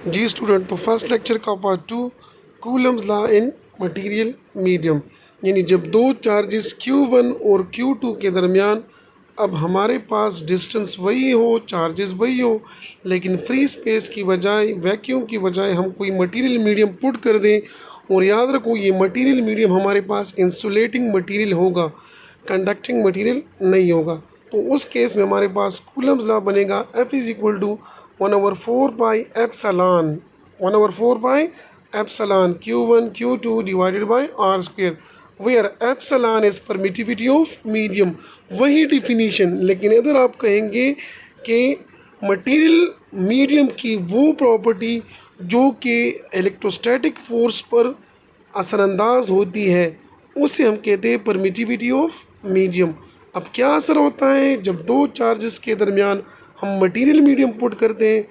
जी student, तो first lecture का part 2 Coulomb's law in material medium, यानी जब दो चार्जेस Q1 और Q2 के दरमियान अब हमारे पास डिस्टेंस वही हो, चार्जेस वही हो, लेकिन फ्री स्पेस की बजाय, वैक्यूम की बजाय हम कोई मटेरियल मीडियम पुट कर दें। और याद रखो, ये मटेरियल मीडियम हमारे पास इंसुलेटिंग मटेरियल होगा, कंडक्टिंग मटेरियल नहीं होगा। तो उस केस में हमारे पास कूलम्स लॉ बनेगा F is equal to 1/4 pi epsilon, 1/4 pi epsilon Q1 Q2 divided by R square, where epsilon is permittivity of medium. वही डिफिनीशन, लेकिन इधर आप कहेंगे कि मटेरियल मीडियम की वो प्रॉपर्टी जो कि इलेक्ट्रोस्टैटिक फोर्स पर असरअंदाज होती है, उसे हम कहते हैं परमिटिविटी ऑफ मीडियम। अब क्या असर होता है जब दो चार्जेस के दरमियान हम मटेरियल मीडियम पुट करते हैं?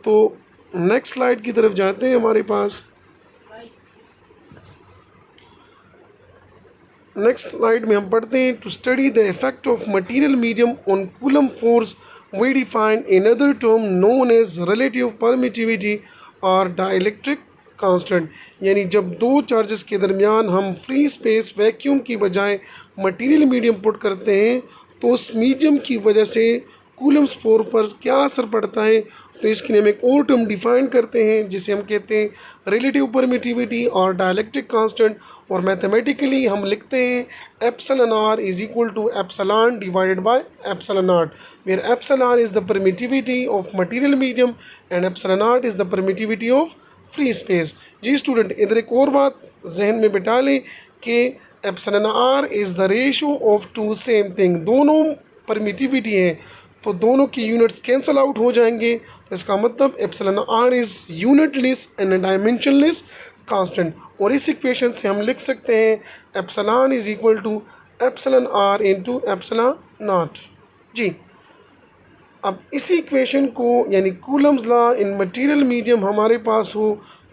तो नेक्स्ट स्लाइड की तरफ जाते हैं। हमारे पास नेक्स्ट स्लाइड में हम पढ़ते हैं, to study the effect of material medium on Coulomb force we define another term known as relative permittivity और डाइलेक्ट्रिक कांस्टेंट। यानी जब दो चार्जेस के दरमियान हम फ्री स्पेस वैक्यूम की बजाय मटेरियल मीडियम पुट करते हैं, तो उस मीडियम की वजह से कूलम्स फोर्स पर क्या असर पड़ता है। तो इसके लिए हम एक और टर्म डिफाइन करते हैं जिसे हम कहते हैं रिलेटिव परमिटिविटी और डायलेक्ट्रिक कांस्टेंट। और मैथमेटिकली हम लिखते हैं epsilon R is equal to epsilon divided by epsilon naught, where epsilon is the permittivity of material medium and epsilon naught is the permittivity of free space. जी student, इधर एक और बात जहन में बिठा लें कि epsilon R is the ratio of two same thing. दोनों परमिटिविटी है तो दोनों की यूनिट्स कैंसल आउट हो जाएंगे। तो इसका मतलब epsilon R is unitless and dimensionless constant. और इस इक्वेशन से हम लिख सकते हैं epsilon is equal to epsilon R into epsilon naught. जी, अब इसी इक्वेशन को यानी Coulomb's law in material medium हमारे पास हो,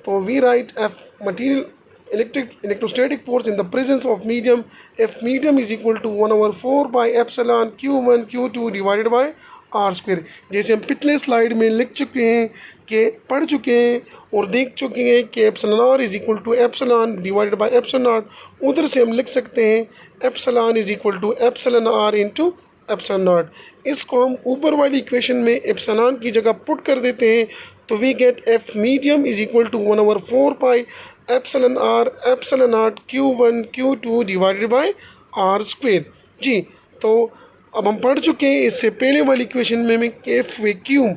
तो we write F material electrostatic force in the presence of medium, if medium is equal to 1/4 by epsilon Q1 Q2 divided by R square. जैसे हम पिछले स्लाइड में लिख चुके हैं कि पढ़ चुके हैं और देख चुके हैं कि epsilon R is equal to epsilon divided by epsilon naught. उधर से हम लिख सकते हैं epsilon is equal to epsilon R into epsilon naught. इसको हम ऊपर वाली इक्वेशन में एप्सिलॉन की जगह पुट कर देते हैं, तो we get F medium is equal to 1/4 pi epsilon R epsilon naught Q1 Q2 divided by R square. जी, तो अब हम पढ़ चुके हैं इससे पहले वाली इक्वेशन में एफ वैक्यूम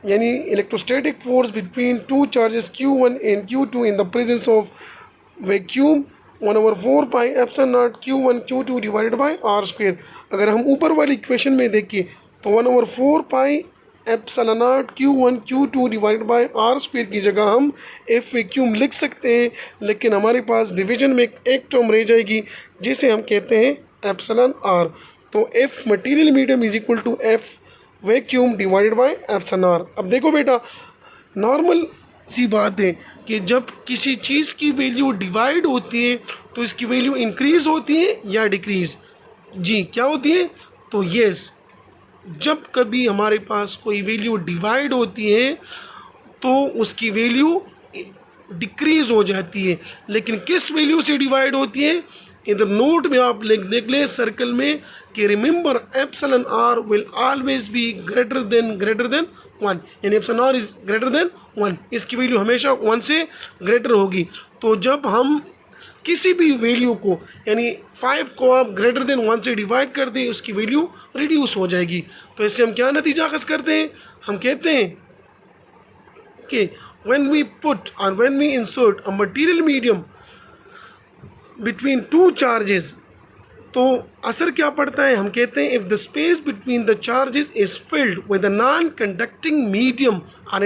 यानी electrostatic force between two charges Q1 and Q2 in the presence of vacuum 1/4 pi epsilon naught Q1 Q2 divided by R square. अगर हम ऊपर वाली इक्वेशन में देखें तो 1/4 pi epsilon naught Q1 Q2 divided by R square की जगह हम एफ वैक्यूम लिख सकते हैं, लेकिन हमारे पास डिवीजन में एक टर्म रह जाएगी जिसे हम कहते हैं एप्सिलॉन आर। तो F material medium is equal to F vacuum divided by epsilon R. अब देखो बेटा, नॉर्मल सी बात है कि जब किसी चीज़ की वैल्यू डिवाइड होती है तो इसकी वैल्यू इंक्रीज़ होती है या डिक्रीज़। जी, क्या होती है? तो यस, जब कभी हमारे पास कोई वैल्यू डिवाइड होती है तो उसकी वैल्यू डिक्रीज़ हो जाती है। लेकिन किस वैल्यू से डिवाइड होती है? इधर नोट में आप देख लें सर्कल में कि remember epsilon R will always be greater than 1, यानी epsilon R is greater than 1, इसकी वैल्यू हमेशा 1 से ग्रेटर होगी। तो जब हम किसी भी वैल्यू को यानी 5 को आप ग्रेटर देन 1 से डिवाइड कर दें, उसकी वैल्यू रिड्यूस हो जाएगी। तो इससे हम क्या नतीजा अखज़ करते हैं? हम कहते हैं कि when we put or when we insert a material medium between two charges, तो असर क्या पड़ता है? हम कहते हैं if the space between the charges is filled with a non conducting medium और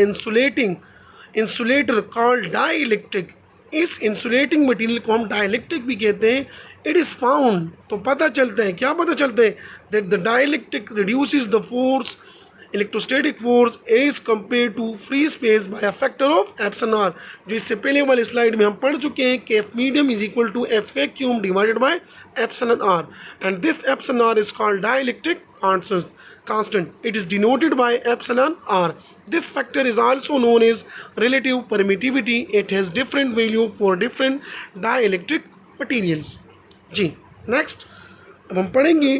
इंसुलेटर कॉल्ड डाइलेक्ट्रिक, इस इंसुलेटिंग मटेरियल को हम डाइलेक्ट्रिक भी कहते हैं। इट इज़ फाउंड, तो पता चलता है, क्या पता चलता है? That the dielectric reduces the force electrostatic force as compare to free space by a factor of epsilon R. जो इससे पहले वाले स्लाइड में हम पढ़ चुके हैं कि F medium is equal to F vacuum divided by epsilon R, and this epsilon R is called dielectric constant. constant. It is denoted by epsilon r. This factor is also known as relative permittivity. It has different value for different dielectric materials. जी next अब हम पढ़ेंगे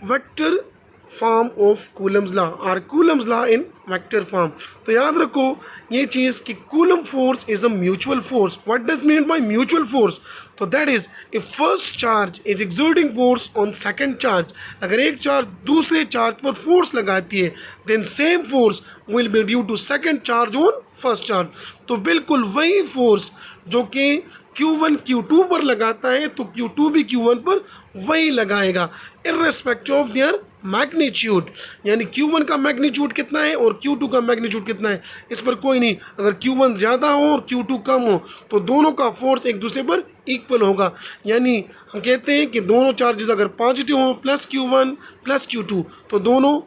vector form of Coulomb's law और Coulomb's law in vector form. तो याद रखो ये चीज़ कि Coulomb force is a mutual force. What does mean by mutual force? तो that is if first charge is exerting force on second charge. अगर एक चार्ज दूसरे चार्ज पर फोर्स लगाती है then same force will be due to second charge on first charge. तो बिल्कुल वही फोर्स जो कि Q1 Q2 पर लगाता है तो Q2 भी Q1 पर वही लगाएगा इर्रेस्पेक्टिव ऑफ देयर मैग्नीट्यूड. यानी Q1 का मैग्नीट्यूड कितना है और Q2 का मैग्नीट्यूड कितना है इस पर कोई नहीं. अगर Q1 ज़्यादा हो और Q2 कम हो तो दोनों का फोर्स एक दूसरे पर इक्वल होगा. यानी हम कहते हैं कि दोनों चार्जेस अगर पॉजिटिव हो प्लस Q1 प्लस Q2 तो दोनों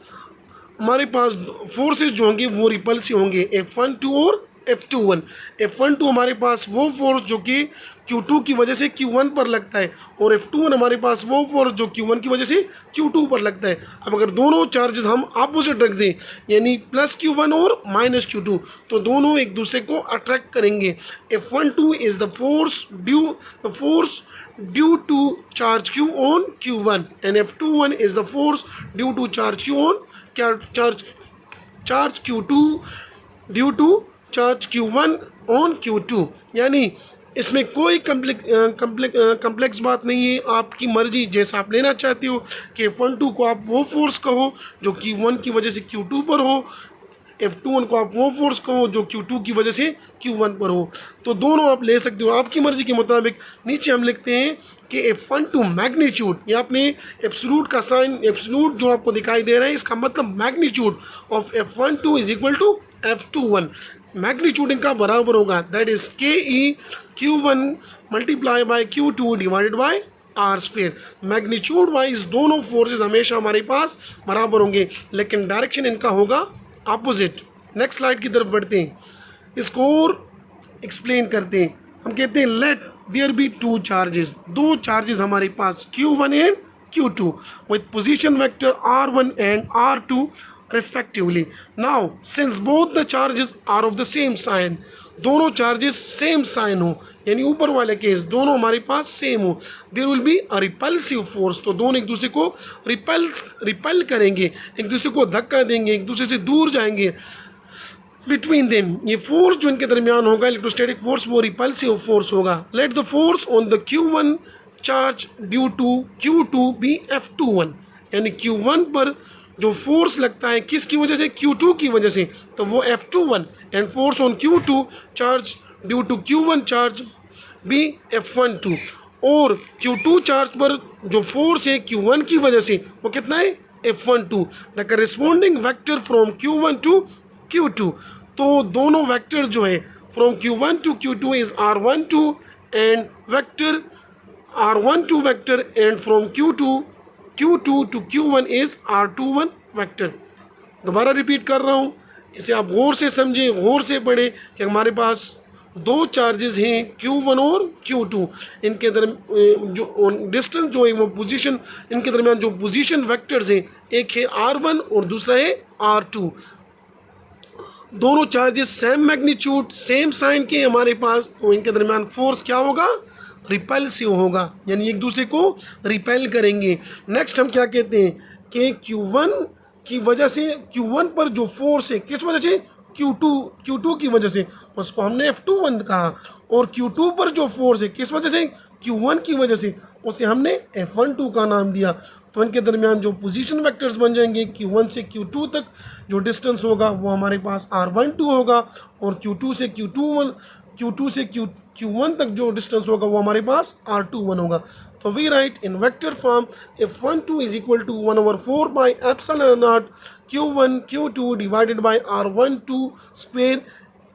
हमारे पास फोर्सेज जो होंगे वो रिपल्सिव होंगे F12 और F21. F12 हमारे पास वो फोर्स जो कि Q2 की वजह से Q1 पर लगता है और F21 हमारे पास वो फोर्स जो Q1 की वजह से Q2 पर लगता है. अब अगर दोनों चार्जेस हम अपोजिट रख दें यानी प्लस Q1 और माइनस Q2 तो दोनों एक दूसरे को अट्रैक्ट करेंगे. F12 is the force due to charge Q on Q1 and F21 is the force due to charge Q on charge Q2 due to charge Q1 on Q2. यानी इसमें कोई complex बात नहीं है. आपकी मर्जी जैसा आप लेना चाहते हो कि F12 को आप वो फोर्स कहो जो Q1 की वजह से Q2 पर हो, F21 को आप वो फोर्स कहो जो Q2 की वजह से Q1 पर हो. तो दोनों आप ले सकते हो आपकी मर्जी के मुताबिक. नीचे हम लिखते हैं कि F12 मैग्नीट्यूड, ये आपने एब्सोल्यूट का साइन एब्सोल्यूट जो आपको दिखाई दे रहा है इसका मतलब magnitude of F12 is equal to F21. Magnitude इनका बराबर होगा that is KE Q1 multiply by Q2 divided by R square. Magnitude wise दोनों फोर्सेस हमेशा हमारे पास बराबर होंगे लेकिन डायरेक्शन इनका होगा अपोजिट. नेक्स्ट स्लाइड की तरफ बढ़ते हैं, इसको और एक्सप्लेन करते हैं. हम कहते हैं let there be two charges. दो चार्जेस हमारे पास Q1 and Q2 with position vector R1 and R2 respectively. Now since both the charges are of the same sign, दोनों चार्जेस सेम साइन हो यानी ऊपर वाले केस दोनों हमारे पास सेम हो, there will be a repulsive force. तो दोनों एक दूसरे को रिपल करेंगे, एक दूसरे को धक्का देंगे, एक दूसरे से दूर जाएंगे. बिटवीन देम ये फोर्स जो इनके दरमियान होगा इलेक्ट्रोस्टैटिक फोर्स वो रिपल्सिव फोर्स होगा. Let the force on the Q1 charge due to Q2 be F21. यानी Q1 पर जो फोर्स लगता है किसकी वजह से Q2 की वजह से तो वो F21 and force on Q2 charge due to Q1 charge be F12. और Q2 चार्ज पर जो फोर्स है Q1 की वजह से वो कितना है F12. The corresponding vector from Q1 to Q2. तो दोनों वेक्टर जो है from Q1 to Q2 is R12 and vector R12 vector and from Q2 to Q1 is R21 vector. दोबारा रिपीट कर रहा हूँ, इसे आप गौर से समझें, गौर से पढ़ें कि हमारे पास दो चार्जेस हैं Q1 और Q2. इनके दरमियान जो डिस्टेंस जो है वो पोजीशन इनके दरमियान जो पोजीशन वेक्टर्स हैं एक है R1 और दूसरा है R2. दोनों charges same magnitude same sign के हमारे पास तो इनके दरमियान फोर्स क्या होगा रिपल्सिव होगा यानी एक दूसरे को रिपेल करेंगे. नेक्स्ट हम क्या कहते हैं कि Q1 की वजह से Q1 पर जो फोर्स है किस वजह से Q2 की वजह से उसको हमने F21 कहा और Q2 पर जो फोर्स है किस वजह से Q1 की वजह से उसे हमने F12 का नाम दिया. तो इनके दरमियान जो पोजीशन वेक्टर्स बन जाएंगे Q1 से Q2 तक जो डिस्टेंस होगा वो हमारे पास R12 होगा और Q2 से Q1 तक जो डिस्टेंस होगा वो हमारे पास R21 होगा. तो we write in vector form F12 is equal to 1/4 by epsilon naught Q1 Q2 divided by R12 square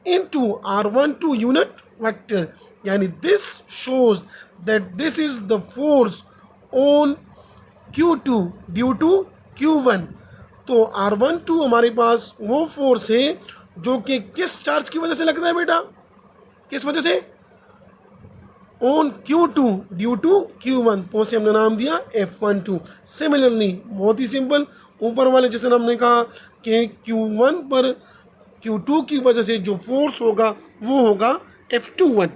into R12 unit vector. यानी this shows that this is the force on Q2 due to Q1. तो R12 हमारे पास वो force है जो कि किस charge की वजह से लगता है बेटा, किस वजह से on Q2 due to Q1. तो उसे हमने नाम दिया F12. सिमिलरली बहुत ही सिंपल ऊपर वाले जैसे हमने कहा कि Q1 पर Q2 की वजह से जो फोर्स होगा वो होगा F21,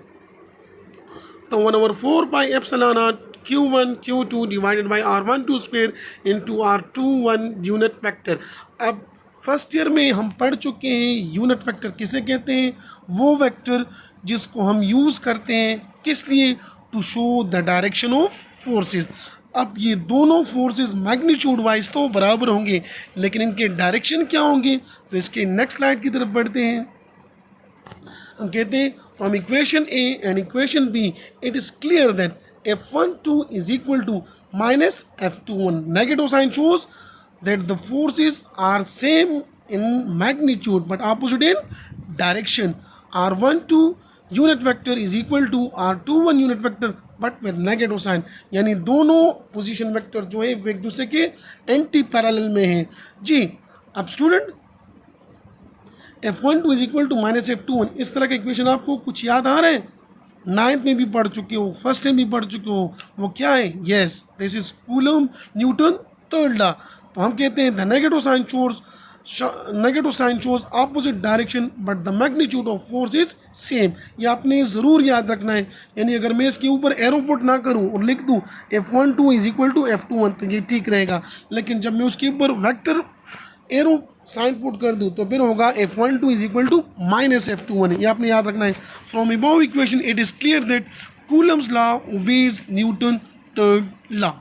तो 1/4 pi epsilon naught Q1 Q2 divided by R12 square into R21 unit vector. अब फर्स्ट ईयर में हम पढ़ चुके हैं यूनिट वेक्टर किसे कहते हैं, वो वेक्टर जिसको हम यूज़ करते हैं किस लिए, to show the direction of forces. अब ये दोनों फोर्सेस मैग्नीट्यूड वाइज तो बराबर होंगे, लेकिन इनके डायरेक्शन क्या होंगे, तो इसके नेक्स्ट स्लाइड की तरफ बढ़ते हैं। हम कहते हैं from equation A and equation B it is clear that F12 is equal to minus F21. Negative sign shows that the forces are same in magnitude but opposite in direction. R12 unit vector is equal to R21 unit vector but with negative sign, यानी दोनों position vector जो है वो एक दूसरे के anti parallel में हैं जी। अब student F12 is equal to minus F21, इस तरह का इक्वेशन आपको कुछ याद आ रहा है, नाइन्थ में भी पढ़ चुके हो, फर्स्ट में भी पढ़ चुके हो, वो क्या है, yes this is Coulomb Newton third law. तो हम कहते हैं the negative sign shows opposite direction but the magnitude of force is same. ये आपने ज़रूर याद रखना है, यानी अगर मैं इसके ऊपर एरो पुट ना करूं और लिख दूं F12 is equal to F21 तो ये ठीक रहेगा, लेकिन जब मैं उसके ऊपर वेक्टर एरो साइन पुट कर दूँ तो फिर होगा F12 is equal to minus F21, ये आपने याद रखना है। From above equation it is clear that Coulomb's law obeys Newton third law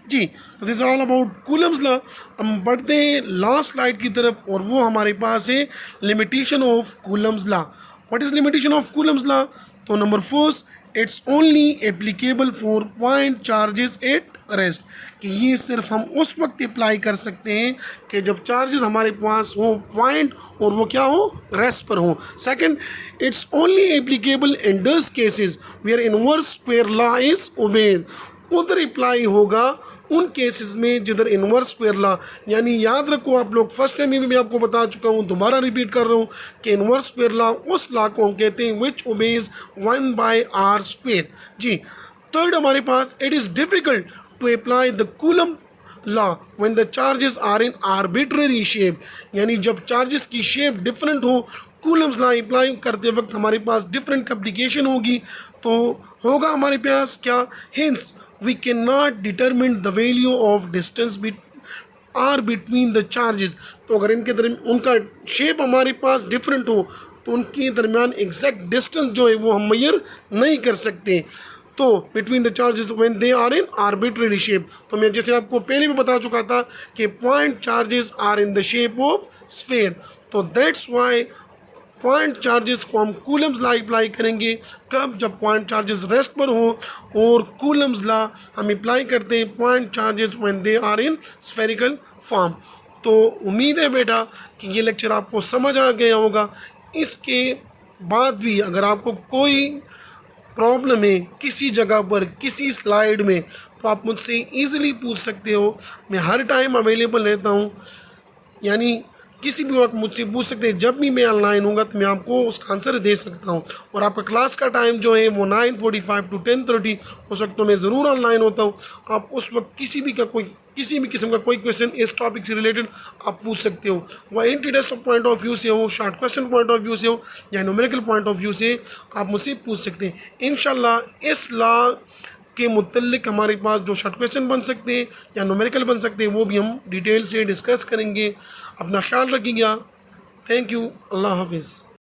जी। तो this all about Coulomb's law. हम बढ़ते हैं लास्ट स्लाइड की तरफ और वो हमारे पास है limitation of Coulomb's law. What is limitation of Coulomb's law, तो number first it's only applicable for point charges at rest, कि ये सिर्फ हम उस वक्त अप्लाई कर सकते हैं कि जब चार्जेस हमारे पास हो पॉइंट और वो क्या हो, रेस्ट पर हो। Second, it's only applicable in those cases where inverse square law is obeyed, उधर अप्लाई होगा उन केसेस में जिधर इनवर्स स्क्वायर लॉ, यानी याद रखो आप लोग फर्स्ट टाइम में भी आपको बता चुका हूँ, दोबारा रिपीट कर रहा हूँ कि इनवर्स स्क्वायर लॉ उस लॉ को हम कहते हैं विच ओबेज 1/r² जी। थर्ड हमारे पास it is difficult to apply the Coulomb law when the charges are in arbitrary shape, यानी जब चार्जेस की शेप डिफरेंट हो, कूलम्स लॉ अप्लाई करते वक्त हमारे पास डिफरेंट एप्लीकेशन होगी, तो होगा हमारे पास क्या, hence we can not determine the value of distance R between the charges. तो अगर इनके दरमियान उनका शेप हमारे पास डिफरेंट हो तो उनके दरमियान एग्जैक्ट डिस्टेंस जो है वो हम मेजर नहीं कर सकते, तो between the charges when they are in arbitrary shape. तो मैं जैसे आपको पहले भी बता चुका था कि point charges are in the shape of sphere, तो दैट्स व्हाई पॉइंट चार्जेस को हम कूलम्स लॉ अप्लाई करेंगे कब, जब पॉइंट चार्जेस रेस्ट पर हो, और कूलम्स लॉ हम अप्लाई करते हैं point charges when they are in spherical form. तो उम्मीद है बेटा कि ये लेक्चर आपको समझ आ गया होगा। इसके बाद भी अगर आपको कोई प्रॉब्लम है किसी जगह पर किसी स्लाइड में, तो आप मुझसे ईज़िली पूछ सकते हो, मैं हर टाइम अवेलेबल रहता हूँ, यानी किसी भी वक्त मुझसे पूछ सकते हैं। जब भी मैं ऑनलाइन होगा तो मैं आपको उसका आंसर दे सकता हूँ, और आपका क्लास का टाइम जो है वो 9:45 to 10:30 उस वक्त तो मैं ज़रूर ऑनलाइन होता हूँ। आप उस वक्त किसी भी किस्म का कोई क्वेश्चन इस टॉपिक से रिलेटेड आप पूछ सकते हो, वह entry test point of view से हो, short question point of view से हो, या न्यूमेरिकल पॉइंट ऑफ व्यू से आप मुझसे पूछ सकते हैं। इंशाल्लाह इस लॉ के मुतल्लिक हमारे पास जो शॉर्ट क्वेश्चन बन सकते हैं या न्यूमेरिकल बन सकते हैं वो भी हम डिटेल से डिस्कस करेंगे। अपना ख्याल रखिएगा। Thank you. अल्लाह हाफिज़।